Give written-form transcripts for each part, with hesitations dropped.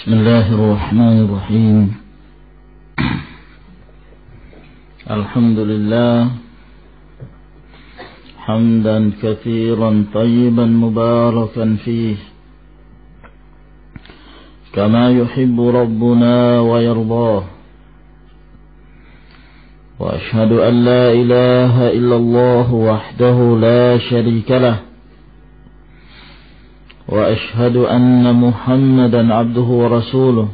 بسم الله الرحمن الرحيم الحمد لله حمدا كثيرا طيبا مباركا فيه كما يحب ربنا ويرضاه وأشهد أن لا إله إلا الله وحده لا شريك له وأشهد أن محمدا عبده ورسوله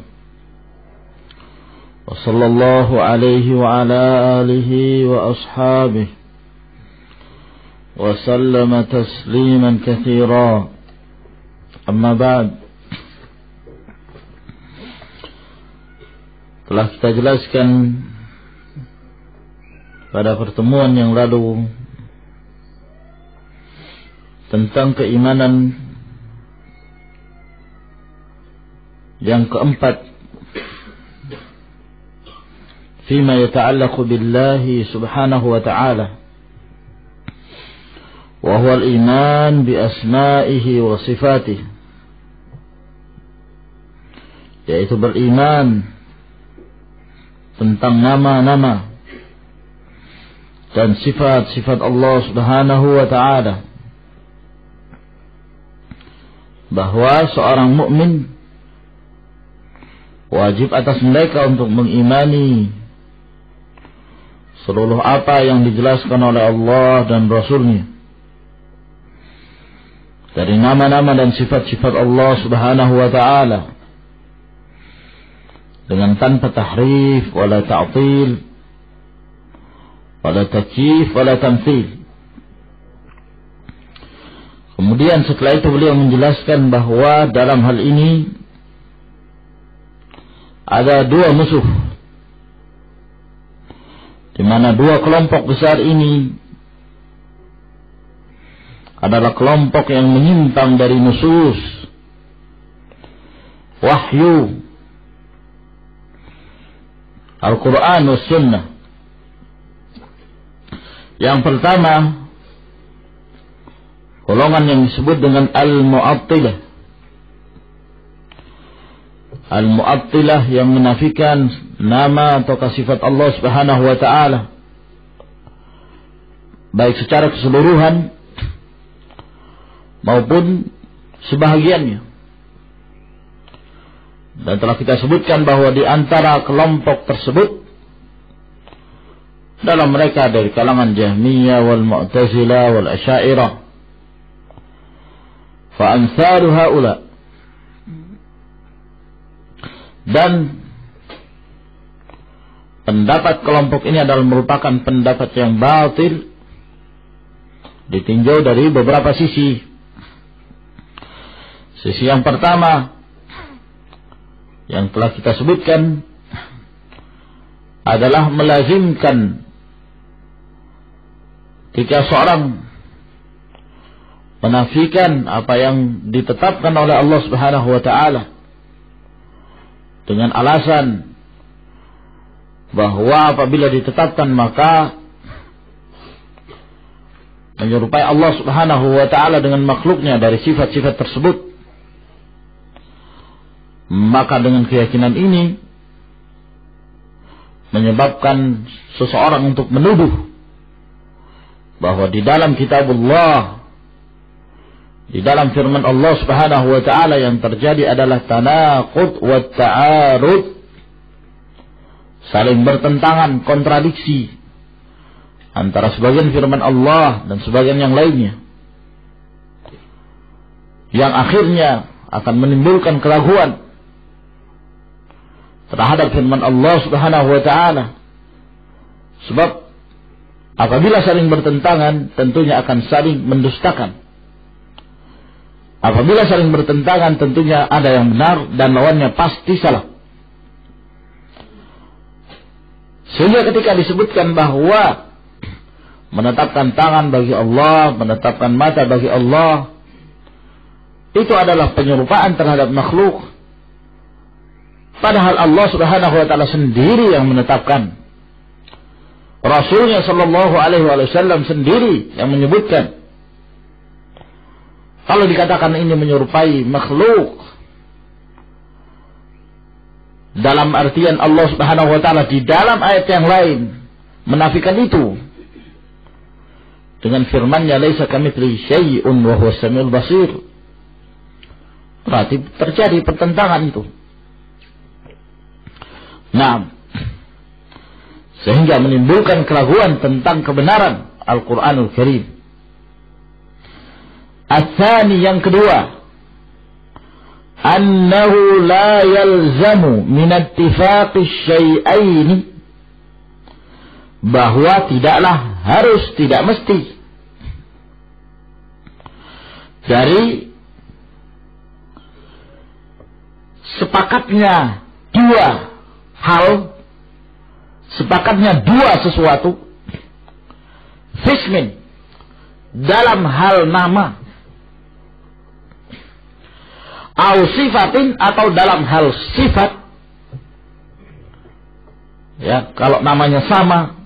وصلى الله عليه وعلى آله وأصحابه وسلم تسليما كثيرا أما بعد. Telah kita jelaskan pada pertemuan yang lalu tentang keimanan yang keempat, fima yata'allaqu billahi subhanahu wa ta'ala, wa huwa al-iman bi asma'ihi wa sifatihi, yaitu beriman tentang nama-nama dan sifat-sifat Allah subhanahu wa ta'ala, bahwa seorang mukmin wajib atas mereka untuk mengimani seluruh apa yang dijelaskan oleh Allah dan Rasul-Nya dari nama-nama dan sifat-sifat Allah subhanahu wa ta'ala, dengan tanpa tahrif wala ta'til wala takyif wala tamthil. Kemudian setelah itu beliau menjelaskan bahwa dalam hal ini ada dua musuh, di mana dua kelompok besar ini adalah kelompok yang menyimpang dari nusus wahyu Al-Quran was Sunnah. Yang pertama, golongan yang disebut dengan Al-Mu'attilah. Al-Mu'attilah yang menafikan nama atau sifat Allah subhanahu wa ta'ala, baik secara keseluruhan maupun sebahagiannya. Dan telah kita sebutkan bahwa di antara kelompok tersebut, dalam mereka dari kalangan Jahmiyah wal Mu'tazilah wal Asy'ariyah, fa amsalu haula. Dan pendapat kelompok ini adalah merupakan pendapat yang batil, ditinjau dari beberapa sisi. Sisi yang pertama yang telah kita sebutkan adalah melazimkan jika seorang menafikan apa yang ditetapkan oleh Allah subhanahu wa ta'ala dengan alasan bahwa apabila ditetapkan maka menyerupai Allah subhanahu wa ta'ala dengan makhluknya dari sifat-sifat tersebut, maka dengan keyakinan ini menyebabkan seseorang untuk menuduh bahwa di dalam kitabullah, di dalam firman Allah subhanahu wa ta'ala yang terjadi adalah tanaqud wa ta'arud, saling bertentangan, kontradiksi antara sebagian firman Allah dan sebagian yang lainnya, yang akhirnya akan menimbulkan keraguan terhadap firman Allah subhanahu wa ta'ala. Sebab apabila saling bertentangan tentunya akan saling mendustakan. Apabila saling bertentangan tentunya ada yang benar dan lawannya pasti salah. Sehingga ketika disebutkan bahwa menetapkan tangan bagi Allah, menetapkan mata bagi Allah, itu adalah penyerupaan terhadap makhluk, padahal Allah subhanahu wa ta'ala sendiri yang menetapkan. Rasulnya sallallahu alaihi wasallam sendiri yang menyebutkan. Kalau dikatakan ini menyerupai makhluk, Dalam artian Allah Subhanahu wa taala di dalam ayat yang lain menafikan itu dengan firman-Nya laisa kamitslihi syai'un wa huwas samiul basir. Berarti terjadi pertentangan itu. Nah, sehingga menimbulkan keraguan tentang kebenaran Al-Qur'anul Karim. Ats-tsani, yang kedua, annahu la yalzamu min ittifaqi syai'aini, bahwa tidaklah harus, tidak mesti dari sepakatnya dua hal, sepakatnya dua sesuatu, fismin, dalam hal nama, au sifatin, atau dalam hal sifat. Ya, kalau namanya sama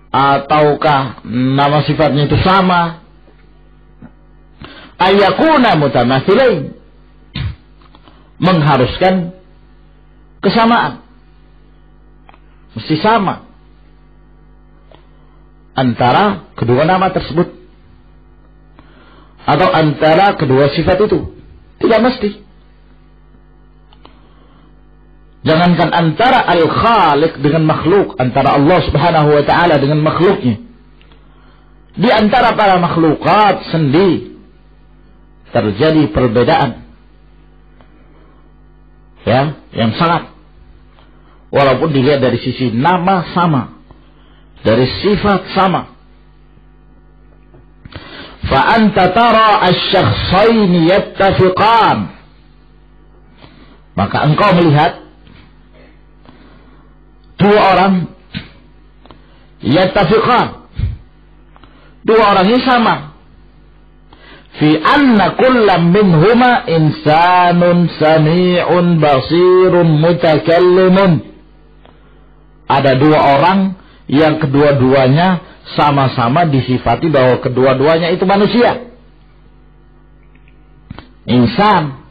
ataukah nama sifatnya itu sama, ayakuna mutamathilain, mengharuskan kesamaan, mesti sama antara kedua nama tersebut atau antara kedua sifat itu. Tidak mesti. Jangankan antara al-khaliq dengan makhluk, antara Allah Subhanahu wa ta'ala dengan makhluknya, di antara para makhlukat sendiri terjadi perbedaan, ya, yang sangat. Walaupun dilihat dari sisi nama sama, dari sifat sama. Fa anta tara asy-syakhsaini yattafiqan, maka engkau melihat dua orang yattafiqan, dua orang ini sama, fi anna kullam minhuma insanun sami'un basirun mutakallimun. Ada dua orang yang kedua-duanya sama-sama disifati bahwa kedua-duanya itu manusia. Insan,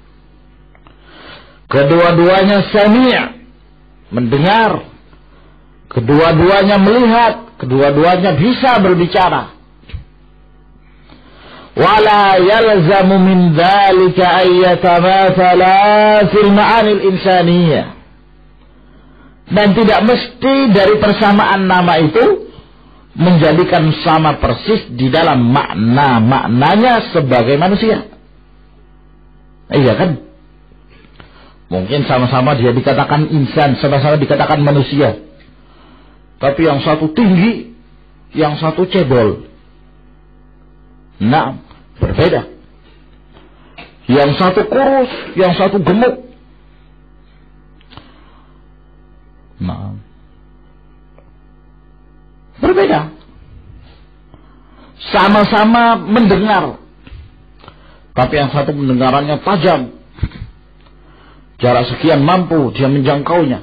kedua-duanya sami', mendengar, kedua-duanya melihat, kedua-duanya bisa berbicara. Wala yalzamu min dzalika ay yatamathala fil ma'anil insaniyah. Dan tidak mesti dari persamaan nama itu menjadikan sama persis di dalam maknanya sebagai manusia. Iya kan? Mungkin sama-sama dia dikatakan insan, sama-sama dikatakan manusia, tapi yang satu tinggi, yang satu cebol. Nah, berbeda. Yang satu kurus, yang satu gemuk. Nah, berbeda. Sama-sama mendengar, tapi yang satu pendengarannya tajam, jarak sekian mampu dia menjangkaunya,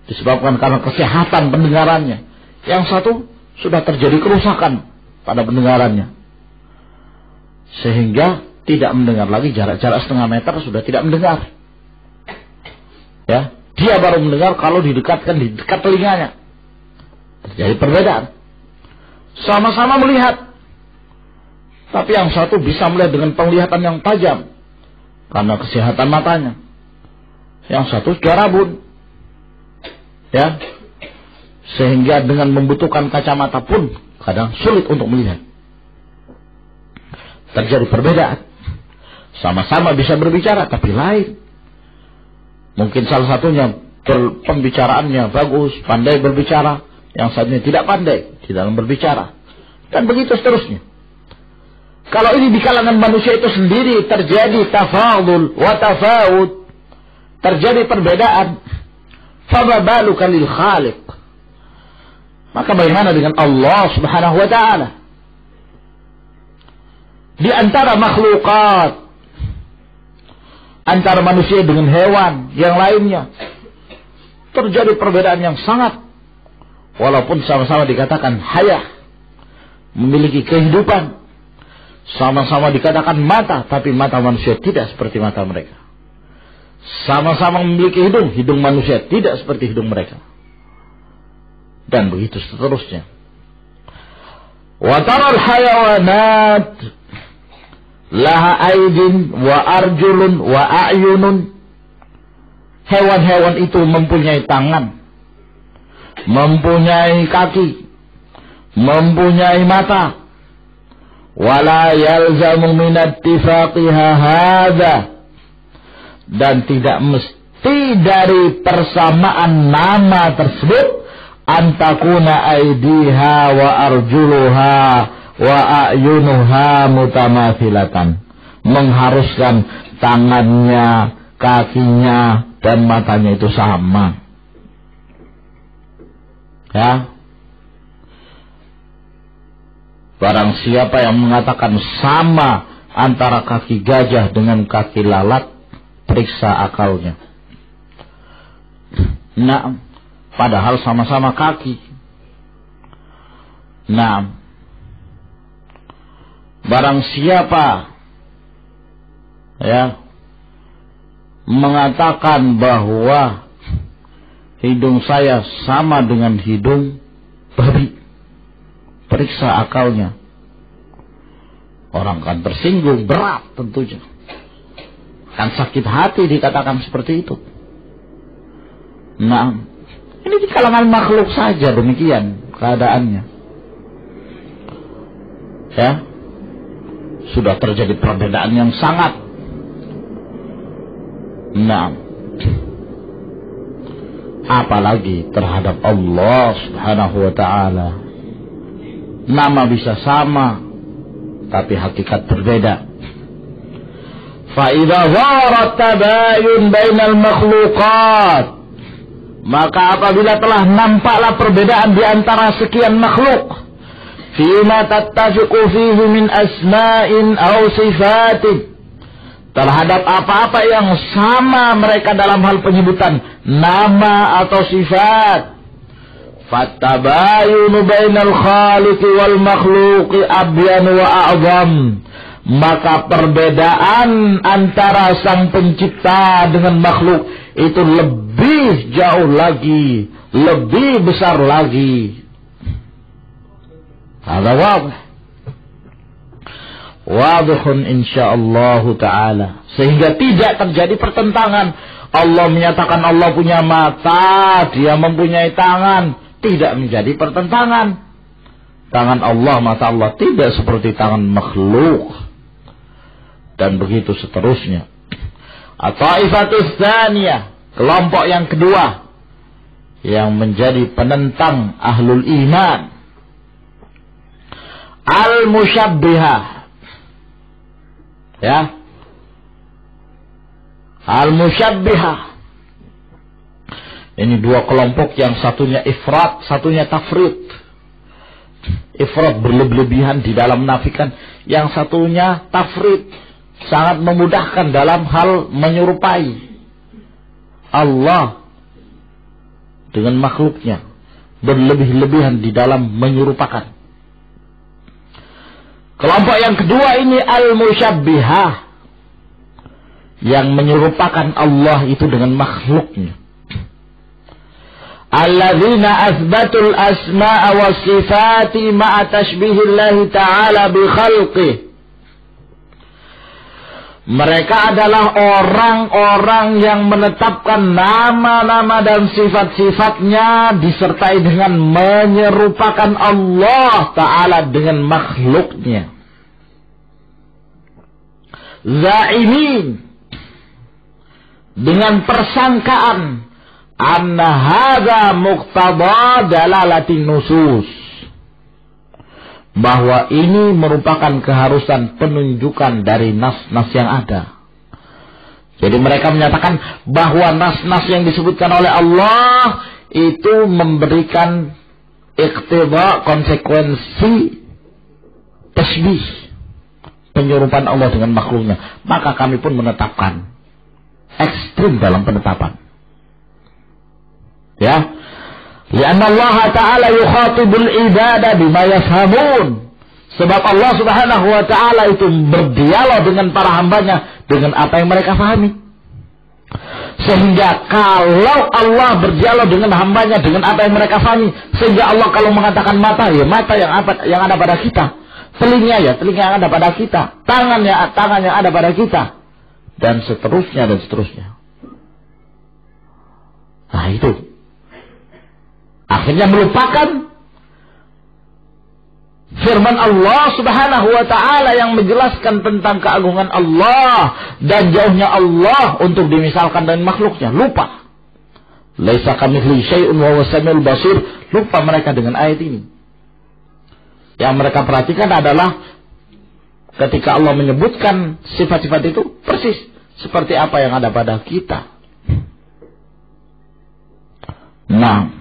disebabkan karena kesehatan pendengarannya. Yang satu sudah terjadi kerusakan pada pendengarannya, sehingga tidak mendengar lagi, jarak-jarak setengah meter sudah tidak mendengar. Ya, dia baru mendengar kalau didekatkan di dekat telinganya. Terjadi perbedaan. Sama-sama melihat, tapi yang satu bisa melihat dengan penglihatan yang tajam karena kesehatan matanya. Yang satu sudah rabun. Ya. Sehingga dengan membutuhkan kacamata pun kadang sulit untuk melihat. Terjadi perbedaan. Sama-sama bisa berbicara tapi lain. Mungkin salah satunya pembicaraannya bagus, pandai berbicara, yang satunya tidak pandai di dalam berbicara. Dan begitu seterusnya. Kalau ini di kalangan manusia itu sendiri terjadi tafadul wa tafawud, terjadi perbedaan, fama baluka lil khaliq, maka bagaimana dengan Allah Subhanahu wa ta'ala? Di antara makhlukat, antara manusia dengan hewan yang lainnya, terjadi perbedaan yang sangat. Walaupun sama-sama dikatakan hayah, memiliki kehidupan, sama-sama dikatakan mata, tapi mata manusia tidak seperti mata mereka. sama-sama memiliki hidung manusia tidak seperti hidung mereka. Dan begitu seterusnya. Wa taral hayawanat laha aydin wa arjulun wa a'yunun. Hewan-hewan itu mempunyai tangan, mempunyai kaki, mempunyai mata. Wala yalzamu min ittifaqiha hadza, dan tidak mesti dari persamaan nama tersebut antakuna aidiha wa arjuluha wa a'yunuha mutamathilatan, mengharuskan tangannya, kakinya dan matanya itu sama. Ya. Barang siapa yang mengatakan sama antara kaki gajah dengan kaki lalat, periksa akalnya. Nah, padahal sama-sama kaki. Nah, barang siapa ya mengatakan bahwa hidung saya sama dengan hidung babi, periksa akalnya. Orang kan tersinggung, berat tentunya. Kan sakit hati dikatakan seperti itu. Nah, ini di kalangan makhluk saja demikian keadaannya. Ya, sudah terjadi perbedaan yang sangat. Nah, apalagi terhadap Allah Subhanahu wa ta'ala. Nama bisa sama, tapi hakikat berbeda. Fa idza dhara tabayun bainal makhluqat, maka apabila telah nampaklah perbedaan di antara sekian makhluk, fima tattafiqu fihi min asma'in aw sifatin, terhadap apa-apa yang sama mereka dalam hal penyebutan nama atau sifat, fattabayunu bainal khaliqi wal makhluqi abyan wa a'zam, maka perbedaan antara sang pencipta dengan makhluk itu lebih jauh lagi, lebih besar lagi. Hadza wadih, wadihun insyaallah ta'ala, sehingga tidak terjadi pertentangan. Allah menyatakan Allah punya mata, dia mempunyai tangan, tidak menjadi pertentangan. Tangan Allah, mata Allah tidak seperti tangan makhluk. Dan begitu seterusnya. At-taifatus tsaniyah, kelompok yang kedua yang menjadi penentang ahlul iman, al-musyabbihah. Ya, al-musyabbihah. Ini dua kelompok, yang satunya ifrat, satunya tafrid. Ifrat berlebihan di dalam menafikan, yang satunya tafrid, sangat memudahkan dalam hal menyerupai Allah dengan makhluknya, berlebih-lebihan di dalam menyerupakan. Kelompok yang kedua ini al-musyabbihah, yang menyerupakan Allah itu dengan makhluknya. Alladzina asbatul asma'a was sifati ma'a tashbihillahi ta'ala bi khalqih. Mereka adalah orang-orang yang menetapkan nama-nama dan sifat-sifatnya disertai dengan menyerupakan Allah Ta'ala dengan makhluknya. Zaimin, dengan persangkaan anna hadza muqtada dalalatin nusus, bahwa ini merupakan keharusan penunjukan dari nas-nas yang ada. Jadi mereka menyatakan bahwa nas-nas yang disebutkan oleh Allah itu memberikan iqtida, konsekuensi tasbih, penyerupaan Allah dengan makhluknya. Maka kami pun menetapkan ekstrim dalam penetapan. Ya, lianna Allah Ta'ala yukhatibul ibada bima yafhamun. Sebab Allah Subhanahu wa Ta'ala itu berdialog dengan para hambanya dengan apa yang mereka pahami. Sehingga kalau Allah berdialog dengan hambanya dengan apa yang mereka fahami, sehingga Allah kalau mengatakan mata, ya mata yang ada pada kita, telinga ya telinga yang ada pada kita, tangan yang ada pada kita, dan seterusnya dan seterusnya. Nah itu akhirnya melupakan firman Allah subhanahu wa ta'ala yang menjelaskan tentang keagungan Allah dan jauhnya Allah untuk dimisalkan dengan makhluknya. Lupa. Laisa kamitslihi syai'un wa huwas samiul basir. Lupa mereka dengan ayat ini. Yang mereka perhatikan adalah ketika Allah menyebutkan sifat-sifat itu persis seperti apa yang ada pada kita. Nah,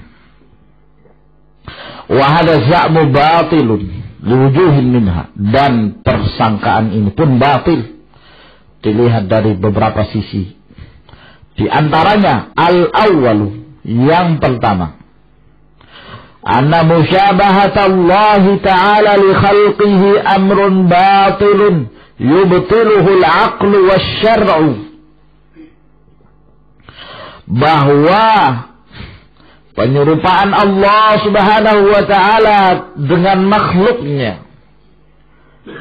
wa hadza za'mu batilun liwujuhin minha, dan persangkaan ini pun batil dilihat dari beberapa sisi. Di antaranya al-awwalu, yang pertama, anna musyabahatallahi ta'ala li khalqihi amrun batilun yubtiluhu al-aqlu wasyar'u, bahwa penyerupaan Allah subhanahu wa ta'ala dengan makhluknya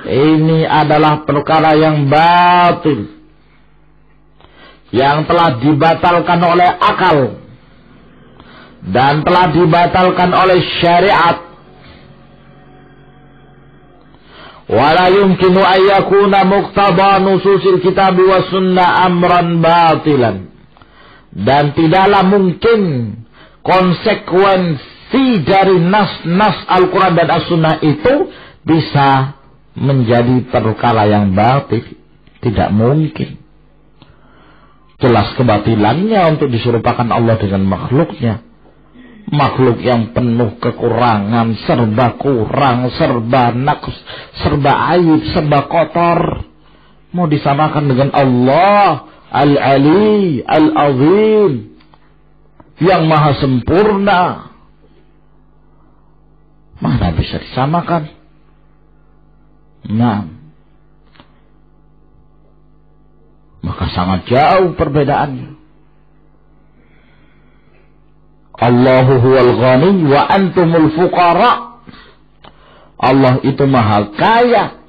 ini adalah perkara yang batil, yang telah dibatalkan oleh akal dan telah dibatalkan oleh syariat. Wala yumkinu ayyakuna muqtada nususil kitab wa sunnah amran batilan, dan tidaklah mungkin konsekuensi dari nas-nas Al-Quran dan As-Sunnah itu bisa menjadi perkara yang batil. Tidak mungkin. Jelas kebatilannya untuk diserupakan Allah dengan makhluknya. Makhluk yang penuh kekurangan, serba kurang, serba naqs, serba aib, serba kotor. Mau disamakan dengan Allah Al-Ali, Al-Azim, yang maha sempurna, mana bisa disamakan? Nah, maka sangat jauh perbedaannya. Allahu huwal ghani wa antumul fuqara. Allah itu maha kaya,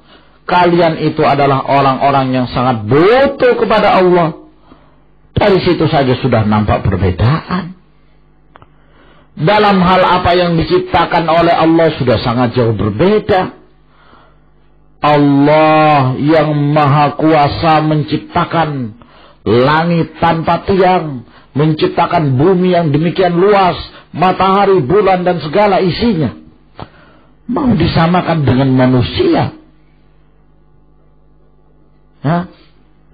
kalian itu adalah orang-orang yang sangat butuh kepada Allah. Dari situ saja sudah nampak perbedaan. Dalam hal apa yang diciptakan oleh Allah sudah sangat jauh berbeda. Allah yang maha kuasa menciptakan langit tanpa tiang, menciptakan bumi yang demikian luas, matahari, bulan dan segala isinya. Mau disamakan dengan manusia? Hah?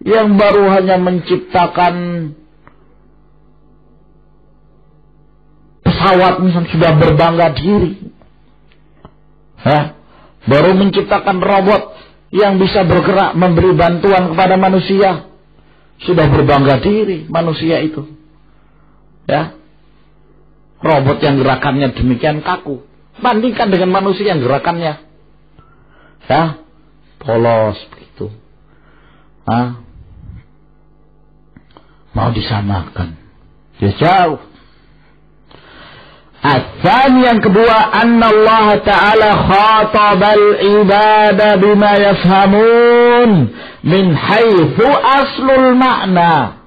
Yang baru hanya menciptakan pesawat misalnya sudah berbangga diri. Baru menciptakan robot yang bisa bergerak memberi bantuan kepada manusia, sudah berbangga diri manusia itu. Ya. Robot yang gerakannya demikian kaku, bandingkan dengan manusia yang gerakannya polos begitu. Mau disamakan, dia jauh. Ats-tsani, yang kedua, anna Allah Ta'ala khatabal ibada bima yafhamun min haitsu aslul makna.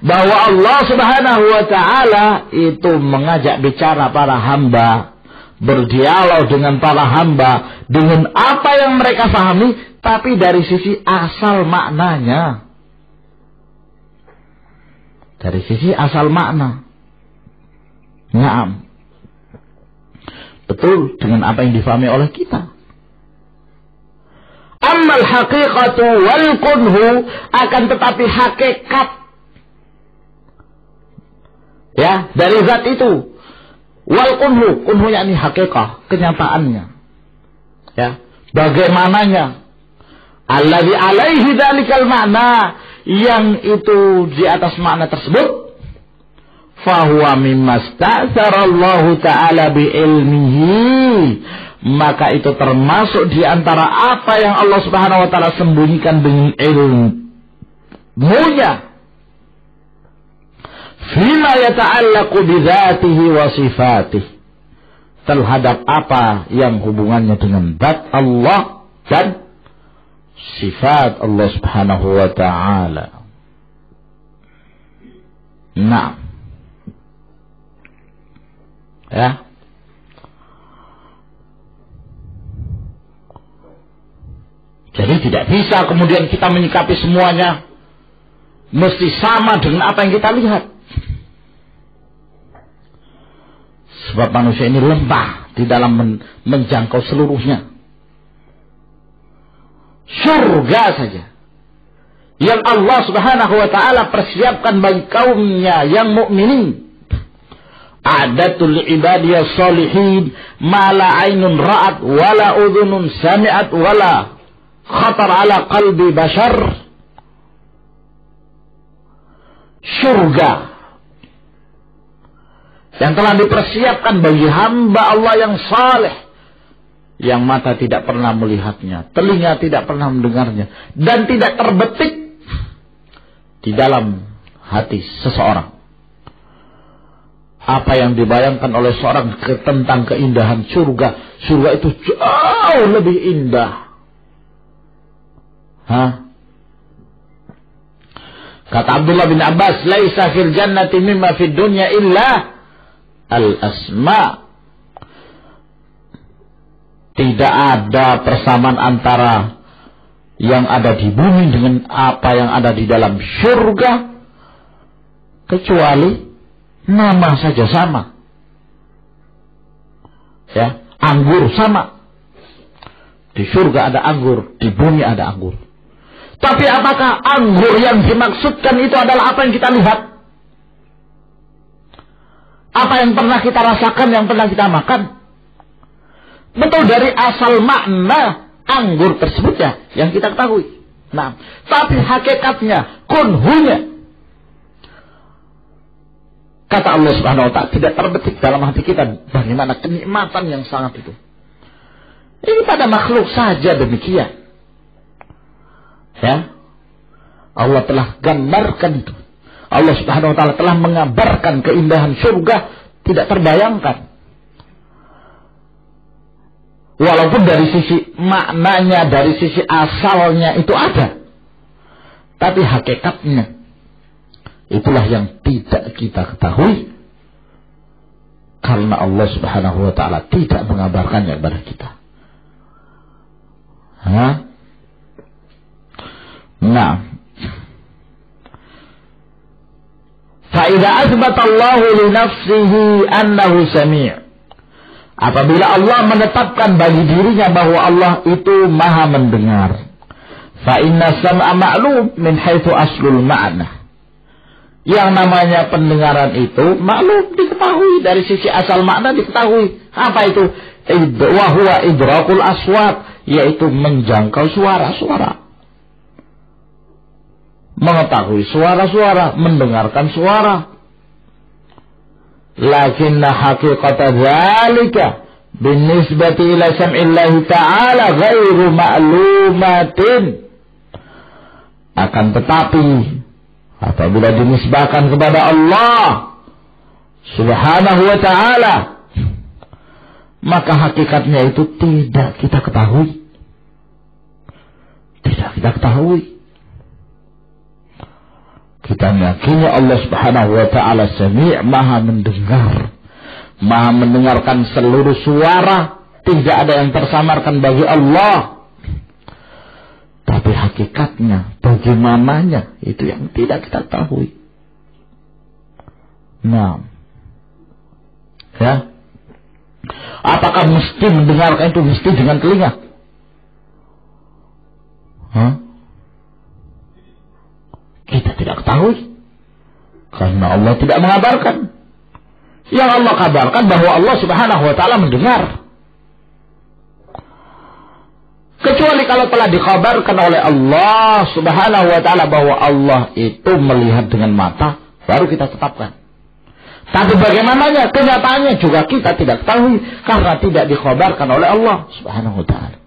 Bahwa Allah Subhanahu wa Ta'ala itu mengajak bicara para hamba, berdialog dengan para hamba dengan apa yang mereka pahami, tapi dari sisi asal maknanya. Dari sisi asal makna. Naam. Betul dengan apa yang difahami oleh kita. Ammal haqiqatu wal kunhu, akan tetapi hakikat dari zat itu, wal kunhu yakni hakikat, kenyataannya. Bagaimananya. Alladzi alaihi dzalikal makna, yang itu di atas makna tersebut, fahuwa mimma sta'sarallahu ta'ala bi'ilmihi, maka itu termasuk di antara apa yang Allah Subhanahu wa ta'ala sembunyikan dengan ilmunya. fima yata'allaqu bidzatihi wa sifatihi, terhadap apa yang hubungannya dengan zat Allah dan sifat Allah Subhanahu wa ta'ala. Nah, ya, jadi tidak bisa kemudian kita menyikapi semuanya mesti sama dengan apa yang kita lihat. Sebab manusia ini lemah di dalam menjangkau seluruhnya. Surga saja yang Allah Subhanahu wa ta'ala persiapkan bagi kaumnya yang mukminin. A'datul ibadiyas salihin ma la ainun ra'at wala udhunun sami'at wala khatar ala qalbi bashar. Surga yang telah dipersiapkan bagi hamba Allah yang saleh, yang mata tidak pernah melihatnya, telinga tidak pernah mendengarnya, dan tidak terbetik di dalam hati seseorang. Apa yang dibayangkan oleh seorang tentang keindahan surga, surga itu jauh lebih indah. Kata Abdullah bin Abbas, laisa fil jannati mimma fid dunya illa al-asma. Tidak ada persamaan antara yang ada di bumi dengan apa yang ada di dalam surga, kecuali nama saja sama. Ya, anggur sama. Di surga ada anggur, di bumi ada anggur. Tapi apakah anggur yang dimaksudkan itu adalah apa yang kita lihat? Apa yang pernah kita rasakan, yang pernah kita makan? Betul, dari asal makna anggur tersebut ya yang kita ketahui. Nah, tapi hakikatnya, kunhunya, kata Allah Subhanahu wa ta'ala, tidak terbetik dalam hati kita bagaimana kenikmatan yang sangat itu. Ini pada makhluk saja demikian. Ya, Allah telah gambarkan itu. Allah Subhanahu wa ta'ala telah mengabarkan keindahan surga, tidak terbayangkan. Walaupun dari sisi maknanya, dari sisi asalnya itu ada, tapi hakikatnya itulah yang tidak kita ketahui, karena Allah Subhanahu wa ta'ala tidak mengabarkannya kepada kita. Nah, فَإِذَا أَثْبَتَ اللَّهُ لِنَفْسِهِ أَنَّهُ سَمِيعٌ, apabila Allah menetapkan bagi dirinya bahwa Allah itu maha mendengar, فَإِنَّ السَّمْعَ مَعْلُومٌ مِنْ حَيْثُ أَصْلُ الْمَعْنَى, yang namanya pendengaran itu maklum, diketahui dari sisi asal makna, diketahui. Apa itu? Wa huwa idrakul aswat, yaitu menjangkau suara-suara, mengetahui suara-suara, mendengarkan suara. Lakinna haqiqata dzalika binisbati ila sam'illahi ta'ala ghairu ma'lumatin, akan tetapi apabila dinisbahkan kepada Allah Subhanahu wa ta'ala, maka hakikatnya itu tidak kita ketahui. Tidak kita ketahui. Kita meyakini Allah Subhanahu wa ta'ala Sami', maha mendengar, maha mendengarkan seluruh suara. Tidak ada yang tersamarkan bagi Allah. Tapi hakikatnya, bagaimananya, itu yang tidak kita ketahui. Nah, ya, apakah mesti mendengarkan itu mesti dengan telinga? Kita tidak ketahui, karena Allah tidak mengabarkan. Yang Allah kabarkan bahwa Allah Subhanahu wa ta'ala mendengar. Kecuali kalau telah dikabarkan oleh Allah Subhanahu wa ta'ala bahwa Allah itu melihat dengan mata, baru kita tetapkan. Tapi bagaimananya, kenyataannya juga kita tidak ketahui, karena tidak dikabarkan oleh Allah Subhanahu wa ta'ala.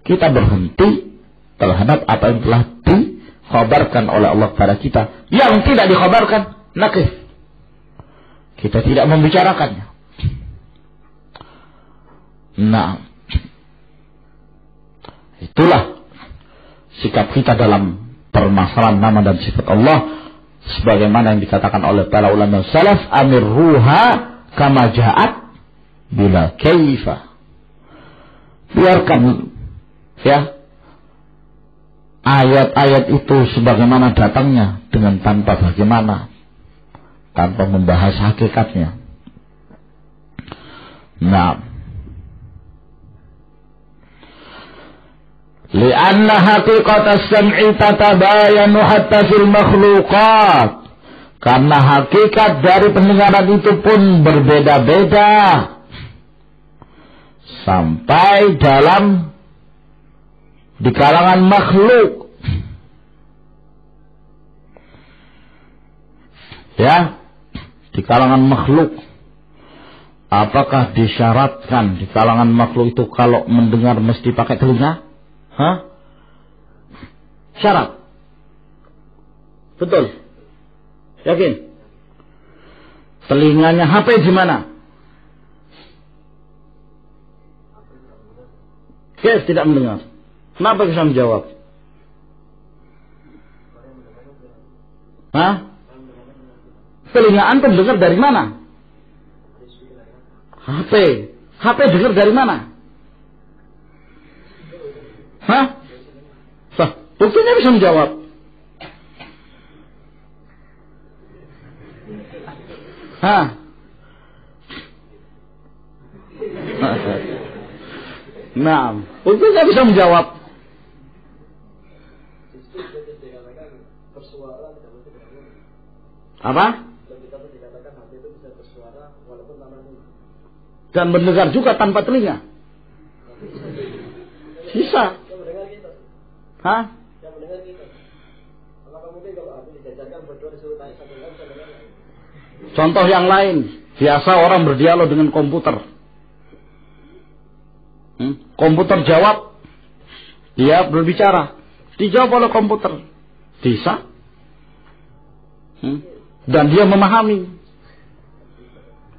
Kita berhenti terhadap apa yang telah dikabarkan oleh Allah kepada kita. Yang tidak dikabarkan, nakif, kita tidak membicarakannya. Nah, itulah sikap kita dalam permasalahan nama dan sifat Allah, sebagaimana yang dikatakan oleh para ulama salaf, amirruha kama ja'at bila kaifa. Biarkan ya ayat-ayat itu sebagaimana datangnya, dengan tanpa bagaimana, tanpa membahas hakikatnya. Nah, li'anna haqiqat as-sam'i tatabayanu hatta fil makhluqat, karena hakikat dari pendengaran itu pun berbeda-beda sampai dalam di kalangan makhluk. Ya, di kalangan makhluk. Apakah disyaratkan di kalangan makhluk itu kalau mendengar mesti pakai telinga? Hah? Syarat. Betul. Yakin? Telinganya HP di mana? Yes, tidak mendengar. Kenapa bisa menjawab? Hah? Telinga antum dengar dari mana? HP. HP dengar dari mana? Hah? Sah, buktinya bisa menjawab. Hah? Nah, buktinya bisa menjawab. Apa? Dan mendengar juga tanpa telinga. Bisa. Hah? Contoh yang lain, biasa orang berdialog dengan komputer. Komputer jawab, dia berbicara, dijawab oleh komputer. Bisa. Dan dia memahami.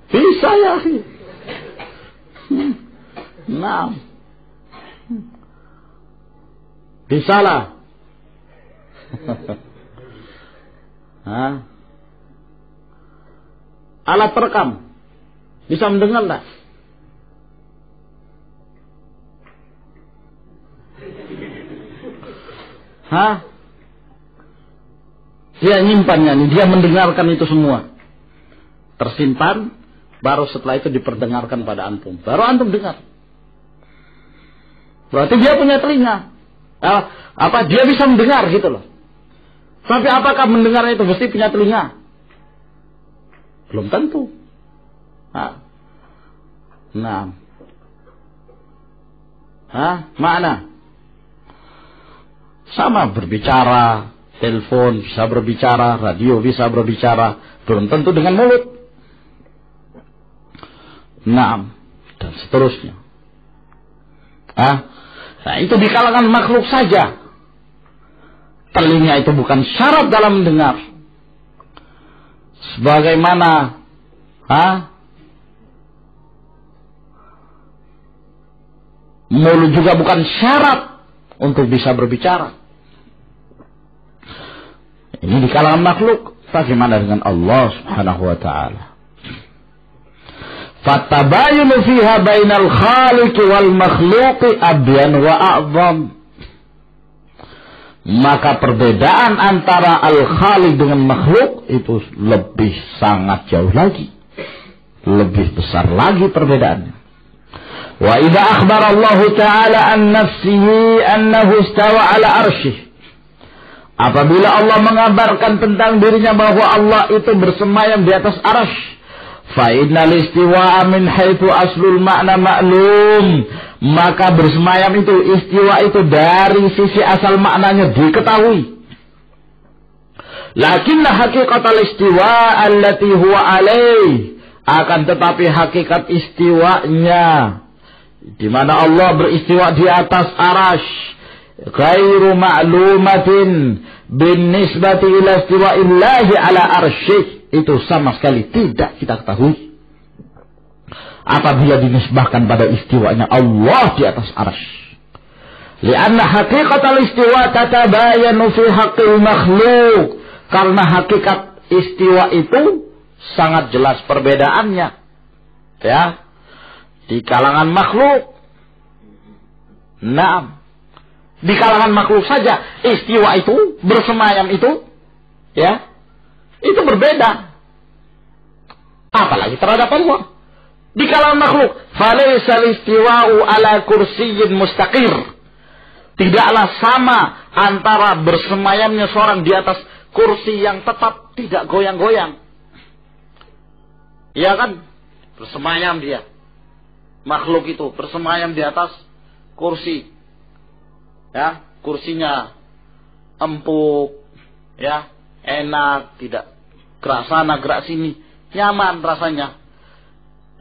Bisa ya. Nah, bisa lah. Alat perekam bisa mendengar tak? Dia nyimpannya nih, dia mendengarkan itu semua. Tersimpan, baru setelah itu diperdengarkan pada antum. Baru antum dengar. Berarti dia punya telinga. Dia bisa mendengar gitu loh. Tapi apakah mendengar itu mesti punya telinga? Belum tentu. Nah. Mana? Sama berbicara, telepon bisa berbicara, radio bisa berbicara, belum tentu dengan mulut. Nah, dan seterusnya. Nah, itu di kalangan makhluk saja. Telinga itu bukan syarat dalam mendengar. Sebagaimana mulut juga bukan syarat untuk bisa berbicara. Ini di kalangan makhluk. Bagaimana dengan Allah Subhanahu wa ta'ala? Fattabayunu fiha bainal khaliq wal makhluq abyan wa a'zam. Maka perbedaan antara al-khaliq dengan makhluk itu lebih sangat jauh lagi. Lebih besar lagi perbedaannya. Wa idza akhbara Allah Ta'ala an nafsihi annahu istawa ala arsyih. Apabila Allah mengabarkan tentang dirinya bahwa Allah itu bersemayam di atas arasy, fa innal istiwa'a min haitsu aslul makna ma'lum, maka bersemayam itu, istiwa itu dari sisi asal maknanya diketahui. Lakinna haqiqatal istiwa allati huwa alaih, akan tetapi hakikat istiwanya di mana Allah beristiwa di atas arasy, ghairu ma'lumatin bin nisbati ila istiwa'illahi ala arsyih, itu sama sekali tidak kita ketahui apabila dinisbahkan pada istiwanya Allah di atas arsy. Lianna haqiqatal istiwa tatabayanu fi haqqil makhluk. Karena hakikat istiwa itu sangat jelas perbedaannya. Ya. Di kalangan makhluk. Naam. Di kalangan makhluk saja istiwa itu, bersemayam itu, ya, itu berbeda. Apalagi terhadap Allah. Di kalangan makhluk, falaisal istiwa'u ala kursiyyin mustaqir. Tidaklah sama antara bersemayamnya seorang di atas kursi yang tetap tidak goyang-goyang. Iya kan? Bersemayam dia. Makhluk itu bersemayam di atas kursi. Ya, kursinya empuk, ya, enak, tidak gerak sana, gerak sini, nyaman rasanya.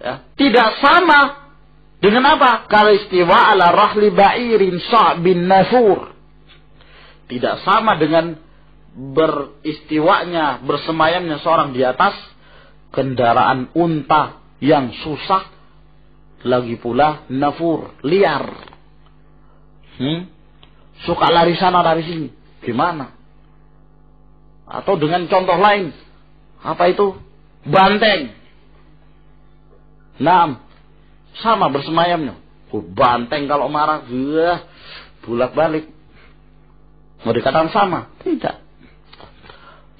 Ya, tidak sama dengan apa? Kal istiwa ala rahli ba'irin sa'bin nafur. Tidak sama dengan beristiwanya, bersemayamnya seorang di atas kendaraan unta yang susah, lagi pula nafur, liar. Suka lari sana, lari sini. Gimana? Atau dengan contoh lain. Apa itu? Banteng. Naam. Sama bersemayamnya. Banteng kalau marah, bolak-balik. Mau dikatakan sama? Tidak.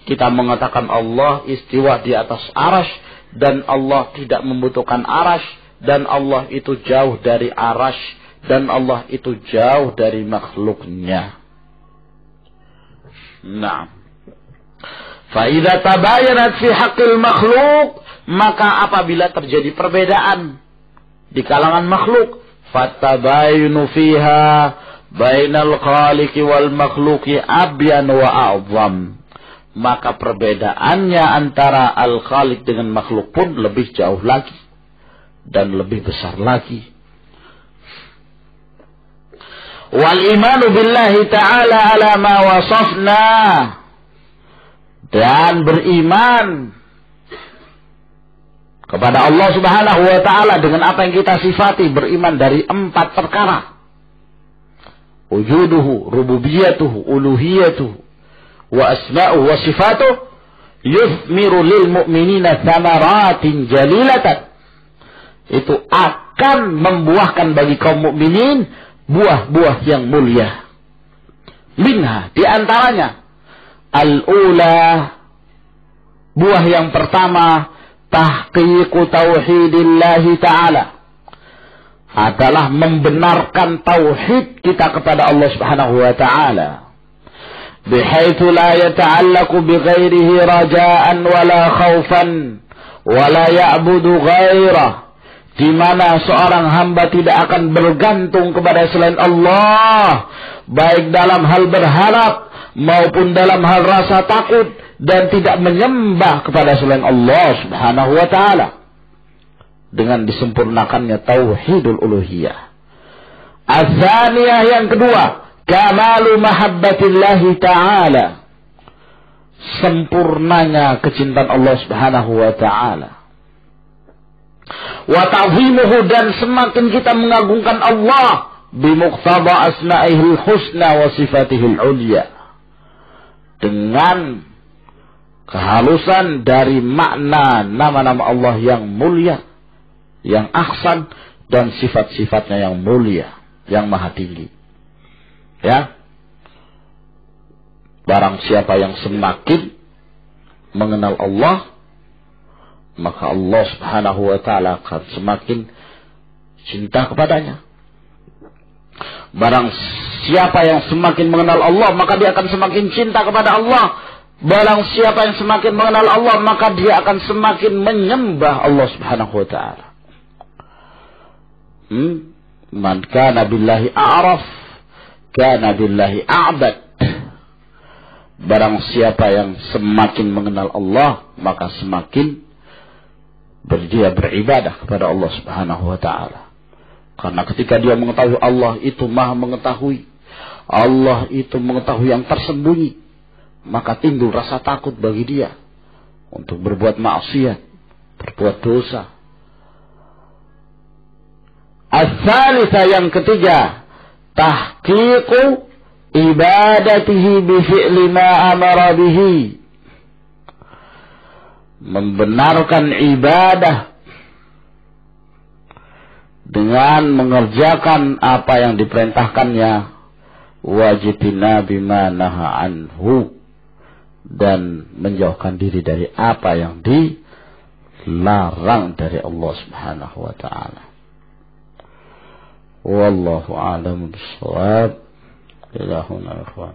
Kita mengatakan Allah istiwa di atas arasy, dan Allah tidak membutuhkan arasy, dan Allah itu jauh dari arasy, dan Allah itu jauh dari makhluknya. Nah, fa idza tabayanat fi haqqil makhluk, maka apabila terjadi perbedaan di kalangan makhluk, fatabayunu fiha bainal khaliqi wal makhluqi abyan wa a'zam, maka perbedaannya antara al-khaliq dengan makhluk pun lebih jauh lagi dan lebih besar lagi. Wal imanu billahi ta'ala ala ma wasafna, dan beriman kepada Allah Subhanahu wa ta'ala dengan apa yang kita sifati, beriman dari 4 perkara. Wujuduhu, rububiyatuhu, uluhiyatuhu, wa asma'uhu wa sifatuhu, yuthmiru lil mu'minina thamaratin jalilatan. Itu akan membuahkan bagi kaum mukminin buah-buah yang mulia. Minha, di antaranya, al-ula, buah yang pertama, tahqiqu tauhidillahi ta'ala, adalah membenarkan tauhid kita kepada Allah Subhanahu wa ta'ala, bihaitsu la yata'allaqu bighairihi raja'an wala khaufan wala ya'budu ghairah, di mana seorang hamba tidak akan bergantung kepada selain Allah, baik dalam hal berharap maupun dalam hal rasa takut, dan tidak menyembah kepada selain Allah Subhanahu wa ta'ala, dengan disempurnakannya tauhidul uluhiyah. Az-zaniyah, yang kedua, kamalu mahabbatillahi ta'ala, sempurnanya kecintaan Allah Subhanahu wa ta'ala. Wa ta'zimuhu, dan semakin kita mengagungkan Allah bimuqtada asma'ihil husna wa sifatihil ulya, dengan kehalusan dari makna nama-nama Allah yang mulia, yang ahsan, dan sifat-sifatnya yang mulia, yang maha tinggi. Ya. Barang siapa yang semakin mengenal Allah, maka Allah Subhanahu wa ta'ala akan semakin cinta kepadanya. Barang siapa yang semakin mengenal Allah, maka dia akan semakin cinta kepada Allah. Barang siapa yang semakin mengenal Allah, maka dia akan semakin menyembah Allah Subhanahu wa ta'ala. Man kana billahi a'raf, kana billahi a'bad. Barang siapa yang semakin mengenal Allah, maka semakin dia beribadah kepada Allah Subhanahu wa ta'ala. Karena ketika dia mengetahui Allah itu maha mengetahui, Allah itu mengetahui yang tersembunyi, maka timbul rasa takut bagi dia untuk berbuat maksiat, berbuat dosa. As-salisa, yang ketiga, tahqiqu ibadatihi bi fi'li ma amara bihi, membenarkan ibadah dengan mengerjakan apa yang diperintahkannya, wajibina bima naha anhu, dan menjauhkan diri dari apa yang dilarang dari Allah Subhanahu wa taala. Wallahu a'lam bishawab. Ilahuna ikhwan.